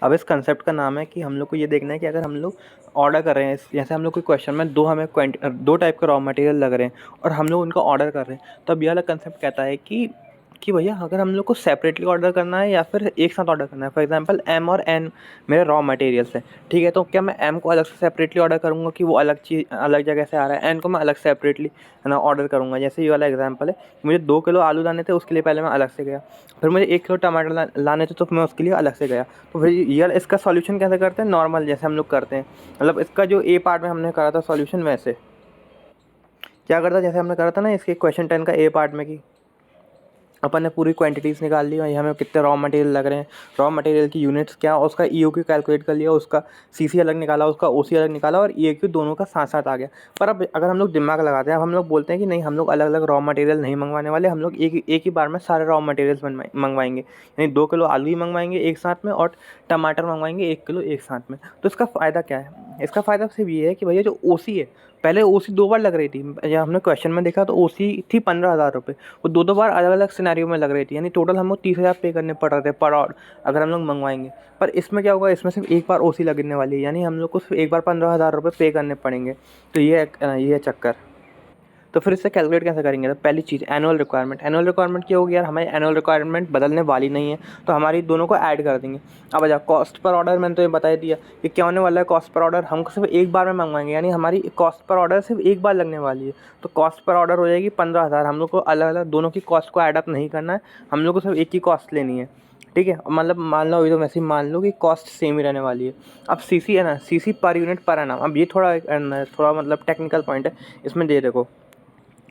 अब इस कंसेप्ट का नाम है कि हम लोग को ये देखना है कि अगर हम लोग ऑर्डर कर रहे हैं, जैसे हम लोग कोई क्वेश्चन में दो टाइप के रॉ मटेरियल लग रहे हैं और हम लोग उनका ऑर्डर कर रहे हैं, तो अब ये वाला कंसेप्ट कहता है कि भैया अगर हम लोग को सेपरेटली ऑर्डर करना है या फिर एक साथ ऑर्डर करना है। फॉर एग्जांपल एम और एन मेरे रॉ मटेरियल्स हैं, ठीक है, तो क्या मैं एम को अलग से सेपरेटली ऑर्डर करूँगा कि वो अलग जगह से आ रहा है, एन को मैं अलग सेपरेटली है ना ऑर्डर करूँगा। जैसे ये वाला एग्जांपल है, मुझे 2 किलो आलू लाने थे, उसके लिए पहले मैं अलग से गया, फिर मुझे 1 किलो टमाटर लाने थे तो मैं उसके लिए अलग से गया। तो फिर ये इसका सॉल्यूशन कैसे करते हैं, नॉर्मल जैसे हम लोग करते हैं, मतलब इसका जो ए पार्ट में हमने करा था सॉल्यूशन, वैसे क्या करता जैसे हमने करा था ना इसके क्वेश्चन 10 का ए पार्ट में, कि अपन ने पूरी क्वांटिटीज़ निकाल ली और यहाँ हमें कितने रॉ मटेरियल लग रहे हैं, रॉ मटेरियल की यूनिट्स क्या, उसका ईओक्यू कैलकुलेट कर लिया, उसका सीसी अलग निकाला, उसका ओसी अलग निकाला और ईओक्यू दोनों का साथ साथ आ गया। पर अब अगर हम लोग दिमाग लगाते हैं, अब हम लोग बोलते हैं कि नहीं, हम लोग अलग अलग रॉ मटेरियल नहीं मंगवाने वाले, हम लोग एक ही बार में सारे रॉ मटेरियल्स मंगवाएंगे, यानी 2 किलो आलू ही मंगवाएंगे एक साथ में और टमाटर मंगवाएंगे 1 किलो एक साथ में। तो इसका फ़ायदा क्या है, इसका फ़ायदा सिर्फ ये है कि भैया जो ओसी है, पहले ओसी 2 बार लग रही थी, या हमने क्वेश्चन में देखा तो ओसी थी 15,000 रुपये, वो दो बार अलग अलग सिनेरियो में लग रही थी, यानी टोटल हमको 30,000 पे करने पड़ रहे थे पर ऑर्डर अगर हम लोग मंगवाएंगे। पर इसमें क्या होगा, इसमें सिर्फ एक बार ओसी लगने वाली है, यानी हम लोग को सिर्फ एक बार 15,000 रुपये पे करने पड़ेंगे। तो ये है चक्कर। तो फिर इससे कैलकुलेट कैसे करेंगे, तो पहली चीज़ एनुअल रिक्वायरमेंट क्या होगी यार, हमारी एनुअल रिक्वायरमेंट बदलने वाली नहीं है, तो हमारी दोनों को ऐड कर देंगे। अब अच्छा, कॉस्ट पर ऑर्डर मैंने तो ये बता ही दिया कि क्या होने वाला है, कॉस्ट पर ऑर्डर हम सिर्फ एक बार में मंगवाएंगे, यानी हमारी कॉस्ट पर ऑर्डर सिर्फ एक बार लगने वाली है। तो कॉस्ट पर ऑर्डर हो जाएगी 15,000, हम लोग को अलग अलग दोनों की कॉस्ट को एडअप नहीं करना है, हम लोग को सिर्फ एक ही कॉस्ट लेनी है, ठीक है। मतलब मान लो अभी तो वैसे ही मान लो कि कॉस्ट सेम ही रहने वाली है। अब सीसी है ना, CC per unit per annum, अब ये थोड़ा मतलब टेक्निकल पॉइंट है इसमें, दे देखो।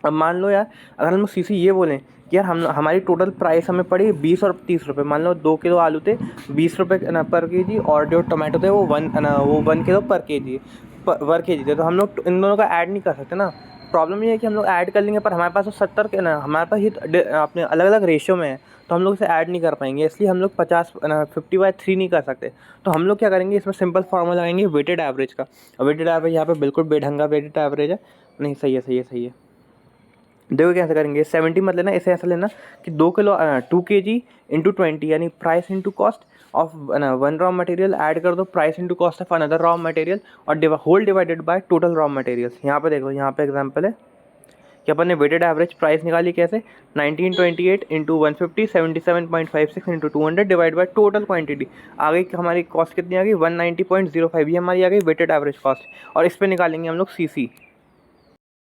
अब मान लो यार, अगर हम सीसी ये बोलें कि यार हमारी टोटल प्राइस हमें पड़ी 20 और 30 रुपये, मान लो 2 किलो आलू थे 20 रुपये ना पर के जी, और जो टमाटो थे वो 1 किलो पर के जी थे, तो हम लोग इन दोनों का ऐड नहीं कर सकते ना। प्रॉब्लम ये है कि हम लोग ऐड कर लेंगे, पर हमारे पास तो 70 के ना, हमारे पास ये अपने अलग अलग रेशियो में है, तो हम लोग इसे ऐड नहीं कर पाएंगे, इसलिए हम लोग 50/3 नहीं कर सकते। तो हम लोग क्या करेंगे, इसमें सिंपल फार्मूला लगाएंगे वेटेड एवरेज का। वेटेड एवरेज यहाँ पे बिल्कुल बेढंगा वेटेड एवरेज है, नहीं सही है। देखो कैसे करेंगे, 70 मत लेना, इसे ऐसा लेना कि 2 kg इंटू 20, यानी price into cost of 1 raw material, add कर दो price into cost of another raw material और whole divided by total raw materials. यहाँ पे देखो, यहाँ पे एग्जांपल है कि अपन ने वेटेड एवरेज प्राइस निकाली कैसे, 1928 into 150 77.56 into 200 divide by total quantity. आ गई हमारी कॉस्ट कितनी आ गई, 190.05, ये हमारी आ गई वेटेड एवरेज कॉस्ट, और इस पर निकालेंगे हम लोग सीसी।